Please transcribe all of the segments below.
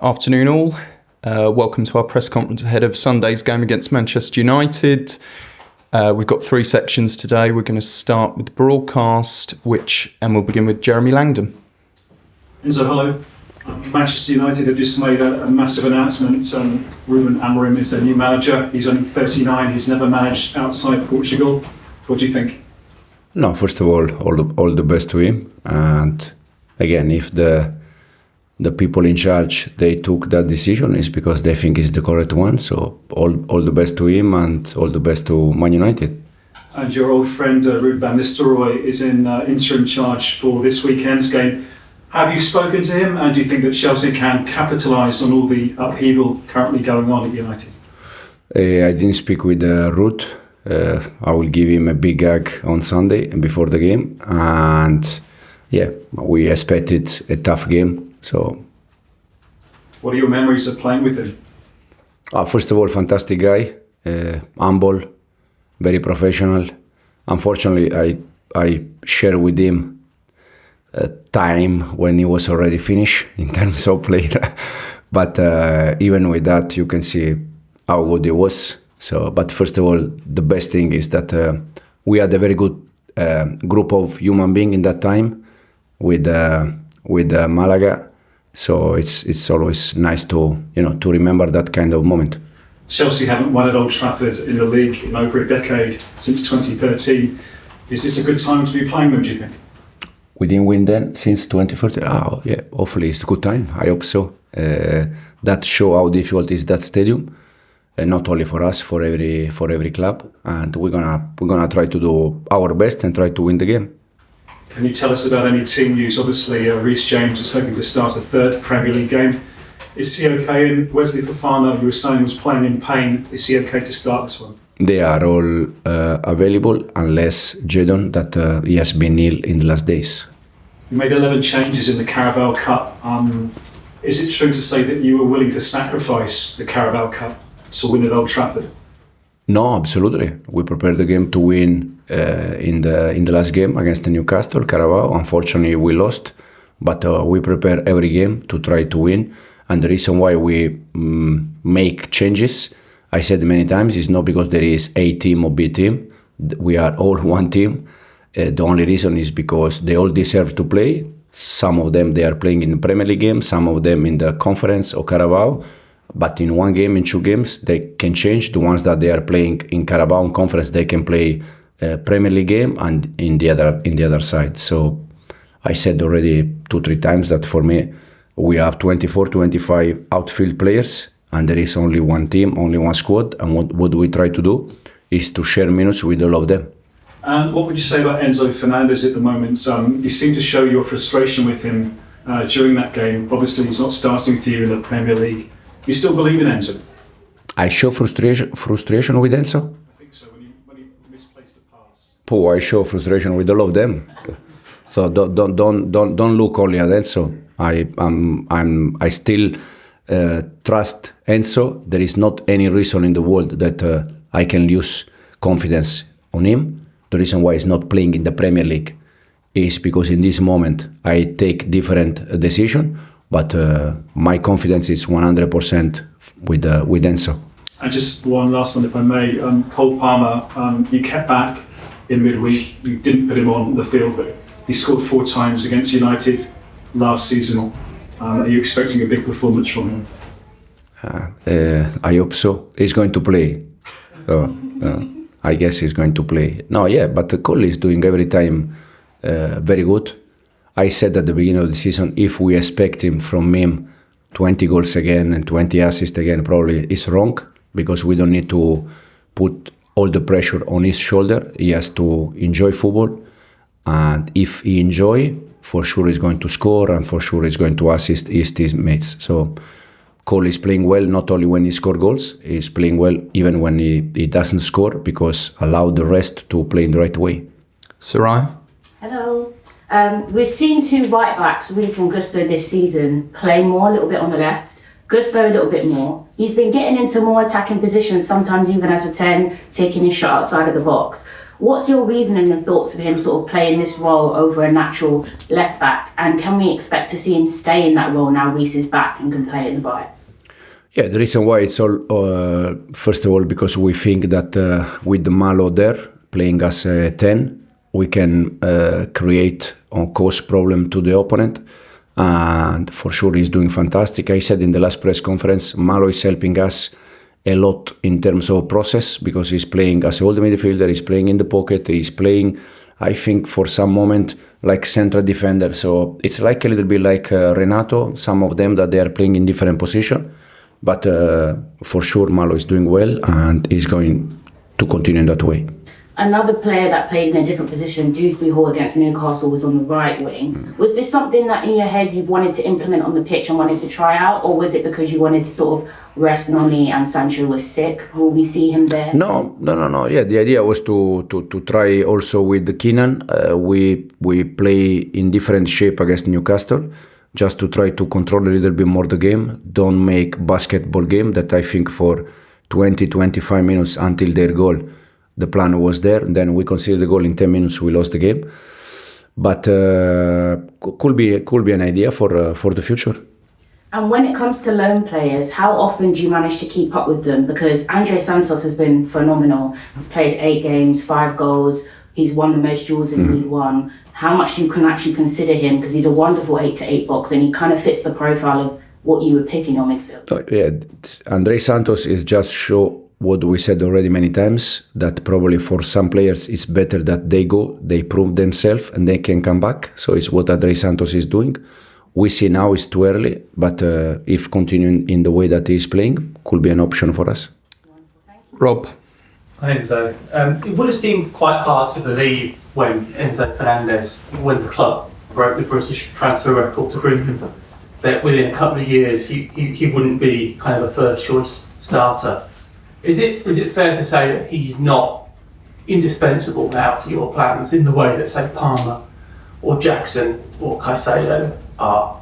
Afternoon all. Welcome to our press conference ahead of Sunday's game against Manchester United. We've got 3 sections today. We're going to start with the broadcast, and we'll begin with Jeremy Langdon. Enzo, hello. Manchester United have just made a massive announcement. Ruben Amorim is their new manager. He's only 39. He's never managed outside Portugal. What do you think? No, first of all the best to him. And again, if the people in charge, they took that decision, is because they think it's the correct one. So all the best to him and all the best to Man United. And your old friend Ruud Van Nistelrooy is in interim charge for this weekend's game. Have you spoken to him, and do you think that Chelsea can capitalise on all the upheaval currently going on at United? I didn't speak with Ruud. I will give him a big hug on Sunday before the game. And yeah, we expected a tough game. So, what are your memories of playing with him? First of all, fantastic guy, humble, very professional. Unfortunately, I share with him a time when he was already finished in terms of player. But even with that, you can see how good he was. So, but first of all, the best thing is that we had a very good group of human beings in that time with Malaga. So it's always nice to remember that kind of moment. Chelsea haven't won at Old Trafford in the league in over a decade, since 2013. Is this a good time to be playing them, do you think? We didn't win then since 2013. Oh yeah, hopefully it's a good time. I hope so. That show how difficult is that stadium, not only for us, for every club, and we're gonna try to do our best and try to win the game. Can you tell us about any team news? Obviously, Reece James is hoping to start a 3rd Premier League game. Is he okay? And Wesley Fofana, you were saying, was playing in pain. Is he okay to start this one? They are all available, unless Jadon, that he has been ill in the last days. You made 11 changes in the Carabao Cup. Is it true to say that you were willing to sacrifice the Carabao Cup to win at Old Trafford? No, absolutely. We prepared the game to win in the last game against the Newcastle, Carabao. Unfortunately, we lost, but we prepare every game to try to win. And the reason why we make changes, I said many times, is not because there is A team or B team. We are all one team. The only reason is because they all deserve to play. Some of them, they are playing in the Premier League game, some of them in the Conference or Carabao. But in one game, in 2 games, they can change. The ones that they are playing in Carabao and Conference, they can play Premier League game, and in the other side. So I said already 2-3 times that for me, we have 24-25 outfield players, and there is only one team, only one squad. And what we try to do is to share minutes with all of them. And what would you say about Enzo Fernandez at the moment? You seem to show your frustration with him during that game. Obviously, he's not starting for you in the Premier League. You still believe in Enzo? I show frustration with Enzo? I think so, when he misplaced the pass. I show frustration with all of them. So don't look only at Enzo. I still trust Enzo. There is not any reason in the world that I can lose confidence on him. The reason why he's not playing in the Premier League is because in this moment I take different decision. But my confidence is 100% with Enzo. And just one last one, if I may. Cole Palmer, you kept back in midweek. You didn't put him on the field, but he scored 4 times against United last season. Are you expecting a big performance from him? I hope so. He's going to play. I guess he's going to play. No, yeah, but Cole is doing every time very good. I said at the beginning of the season, if we expect from him 20 goals again and 20 assists again, probably is wrong, because we don't need to put all the pressure on his shoulder. He has to enjoy football, and if he enjoy, for sure he's going to score, and for sure he's going to assist his teammates. So Cole is playing well, not only when he scores goals, he's playing well even when he doesn't score, because allow the rest to play in the right way. Soraya? Hello. We've seen two right backs, Ruud and Gusto, this season play more, a little bit on the left. Gusto a little bit more. He's been getting into more attacking positions, sometimes even as a 10, taking his shot outside of the box. What's your reasoning and thoughts of him sort of playing this role over a natural left back? And can we expect to see him stay in that role now Reece is back and can play in the right? Yeah, the reason why it's all, first of all, because we think that with the Malo there, playing as a 10, we can create or cause problem to the opponent. And for sure, he's doing fantastic. I said in the last press conference, Malo is helping us a lot in terms of process, because he's playing as a holding midfielder, he's playing in the pocket, he's playing, I think, for some moment like central defender. So it's like a little bit like Renato, some of them that they are playing in different position. But for sure, Malo is doing well and is going to continue in that way. Another player that played in a different position, Dewsbury Hall against Newcastle, was on the right wing. Was this something that in your head you've wanted to implement on the pitch and wanted to try out, or was it because you wanted to sort of rest Noni and Sancho was sick? Will we see him there? No. Yeah, the idea was to try also with Keenan. We play in different shape against Newcastle, just to try to control a little bit more the game. Don't make basketball game that I think for 20-25 minutes until their goal. The plan was there. Then we conceded the goal in 10 minutes. We lost the game. But could be an idea for the future. And when it comes to loan players, how often do you manage to keep up with them? Because Andrey Santos has been phenomenal. He's played 8 games, 5 goals. He's won the most duels in League One. How much you can actually consider him, because he's a wonderful 8-8 box and he kind of fits the profile of what you would pick in your midfield. Yeah, Andrey Santos is just show what we said already many times, that probably for some players it's better that they go, they prove themselves and they can come back. So it's what Andrey Santos is doing. We see now it's too early, but if continuing in the way that he's playing, could be an option for us. Rob? Hi Enzo. It would have seemed quite hard to believe when Enzo Fernandez, when the club broke the British transfer record to bring him, that within a couple of years he wouldn't be kind of a first choice starter. Is it fair to say that he's not indispensable now to your plans in the way that, say, Palmer or Jackson or Caicedo are?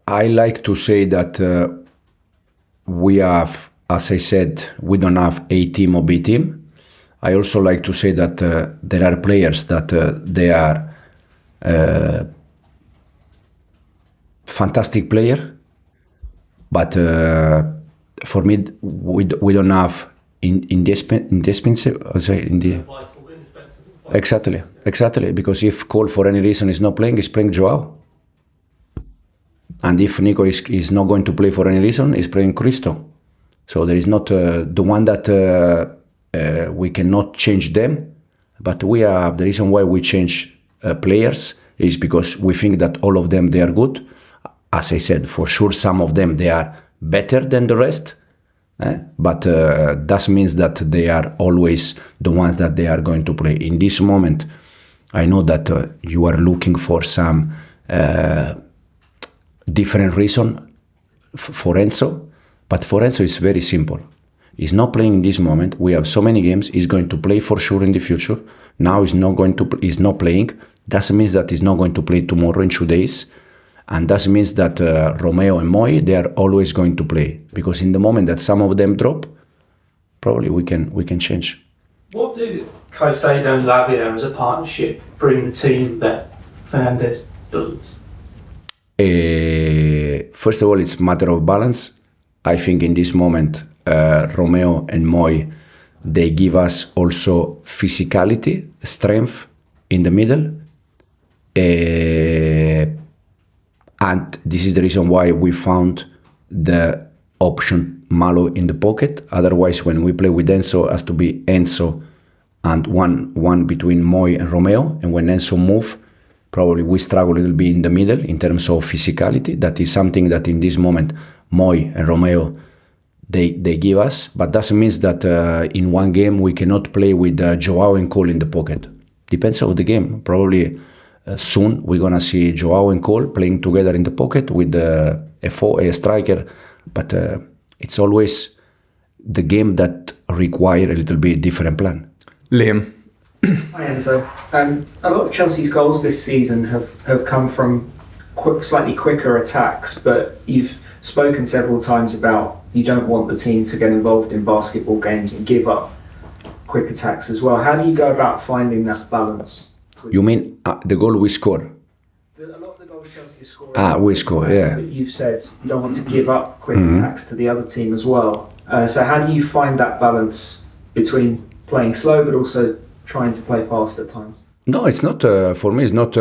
I like to say that we have, as I said, we don't have A team or B team. I also like to say that there are players that they are fantastic player. But for me, we don't have Exactly. Because if Cole for any reason is not playing, he's playing Joao. And if Nico is not going to play for any reason, he's playing Cristo. So there is not the one that we cannot change them. But we have the reason why we change players is because we think that all of them, they are good. As I said, for sure, some of them, they are better than the rest. But that means that they are always the ones that they are going to play. In this moment, I know that you are looking for some different reason for Enzo. But for Enzo, it's very simple. He's not playing in this moment. We have so many games. He's going to play for sure in the future. Now he's not playing. That means that he's not going to play tomorrow in 2 days. And that means that Romeo and Moy, they are always going to play. Because in the moment that some of them drop, probably we can change. What do Caicedo and Lavia as a partnership bring the team that Fernandez doesn't? First of all, it's a matter of balance. I think in this moment, Romeo and Moy, they give us also physicality, strength in the middle. And this is the reason why we found the option Malo in the pocket. Otherwise, when we play with Enzo, it has to be Enzo and one between Moy and Romeo. And when Enzo move, probably we struggle a little bit in the middle in terms of physicality. That is something that in this moment, Moy and Romeo, they give us. But that means that in one game, we cannot play with Joao and Cole in the pocket. Depends on the game. Probably soon we're gonna see Joao and Cole playing together in the pocket with a striker, but it's always the game that require a little bit different plan. Liam. Hi Enzo. A lot of Chelsea's goals this season have come from slightly quicker attacks, but you've spoken several times about you don't want the team to get involved in basketball games and give up quick attacks as well. How do you go about finding that balance? You mean the goal we score? A lot of the goals Chelsea is scoring. We score, yeah. But you've said you don't want to give up quick attacks to the other team as well. So how do you find that balance between playing slow but also trying to play fast at times? No, it's not. For me, it's not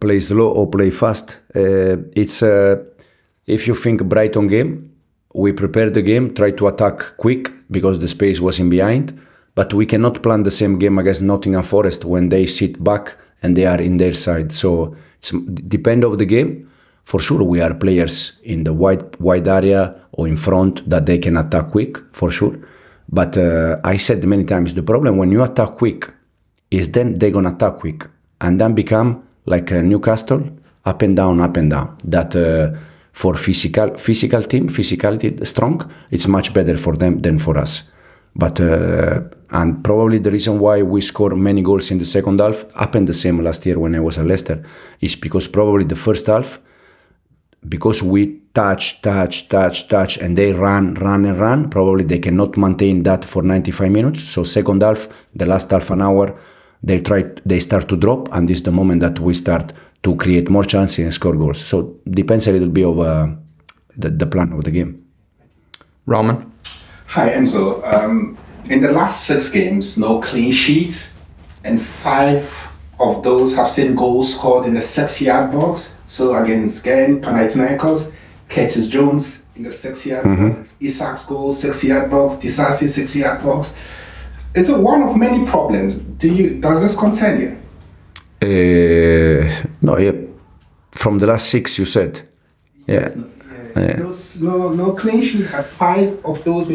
play slow or play fast. It's if you think Brighton game, we prepare the game, try to attack quick because the space was in behind. But we cannot plan the same game against Nottingham Forest when they sit back and they are in their side. So it's depend of the game. For sure, we are players in the wide area or in front that they can attack quick, for sure. But I said many times, the problem when you attack quick is then they're gonna attack quick and then become like Newcastle, up and down, up and down. That for physical team, physicality strong, it's much better for them than for us. But and probably the reason why we score many goals in the second half happened the same last year when I was at Leicester is because probably the first half, because we touch, and they run, probably they cannot maintain that for 95 minutes. So second half, the last half an hour, they start to drop, and this is the moment that we start to create more chances and score goals. So depends a little bit of the plan of the game. Rahman. Hi Enzo. In the last 6 games, no clean sheet, and 5 of those have seen goals scored in the 6-yard box. So against Gen, Panathinaikos, Curtis Jones in the 6-yard box, Isak's goal, 6-yard box, Disasi 6-yard box. It's one of many problems. Does this concern you? No, yeah. From the last 6, you said. Yeah. No clean sheet. Have 5 of those.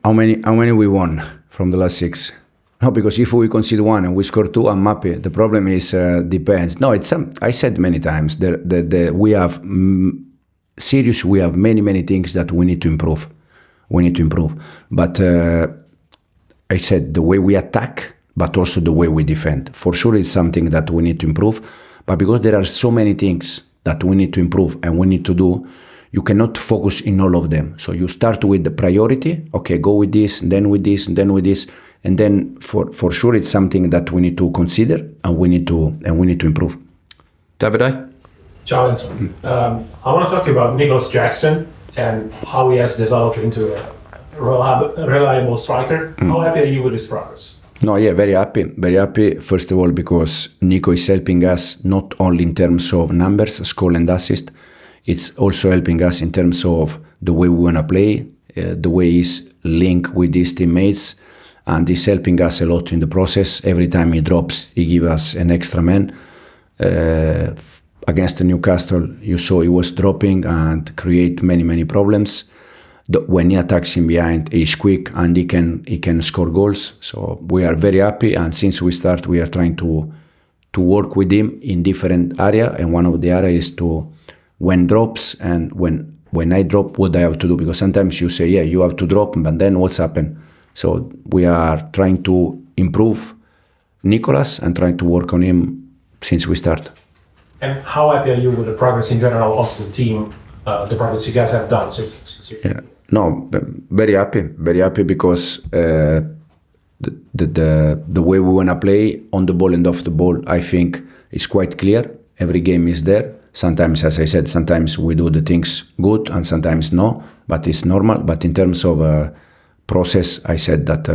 How many we won from the last 6? No, because if we concede 1 and we score 2, I'm happy. The problem is depends. No, it's I said many times that we have we have many things that we need to improve. But I said the way we attack, but also the way we defend. For sure, it's something that we need to improve. But because there are so many things that we need to improve and we need to do, you cannot focus in all of them. So you start with the priority. Okay, go with this, then with this, then with this, and then for sure it's something that we need to consider and we need to improve. Davide. Ciao Enzo. I want to talk about Nicholas Jackson and how he has developed into a reliable striker. How happy are you with his progress? No, yeah, very happy. First of all, because Nico is helping us not only in terms of numbers, score and assist. It's also helping us in terms of the way we want to play, the way he's linked with his teammates, and he's helping us a lot in the process. Every time he drops, he gives us an extra man. Against the Newcastle, you saw he was dropping and create many problems. When he attacks in behind, he's quick and he can score goals. So we are very happy, and since we start, we are trying to work with him in different area, and one of the areas is to when drops and when I drop, what I have to do, because sometimes you say, yeah, you have to drop, but then what's happened? So we are trying to improve Nicolas and trying to work on him since we start. And how happy are you with the progress in general of the team, the progress you guys have done since you... Yeah, no, very happy because the way we want to play on the ball and off the ball, I think is quite clear. Every game is there. Sometimes, as I said, sometimes we do the things good and sometimes no, but it's normal. But in terms of process, I said that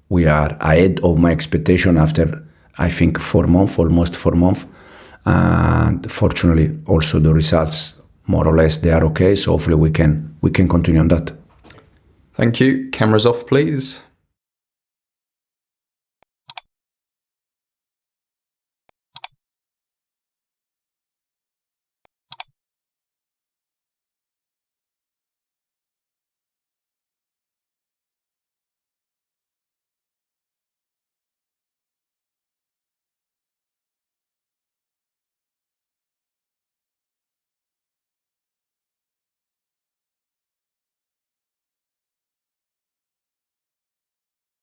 we are ahead of my expectation after, I think, almost 4 months. And fortunately, also the results, more or less, they are okay. So hopefully we can continue on that. Thank you. Cameras off, please.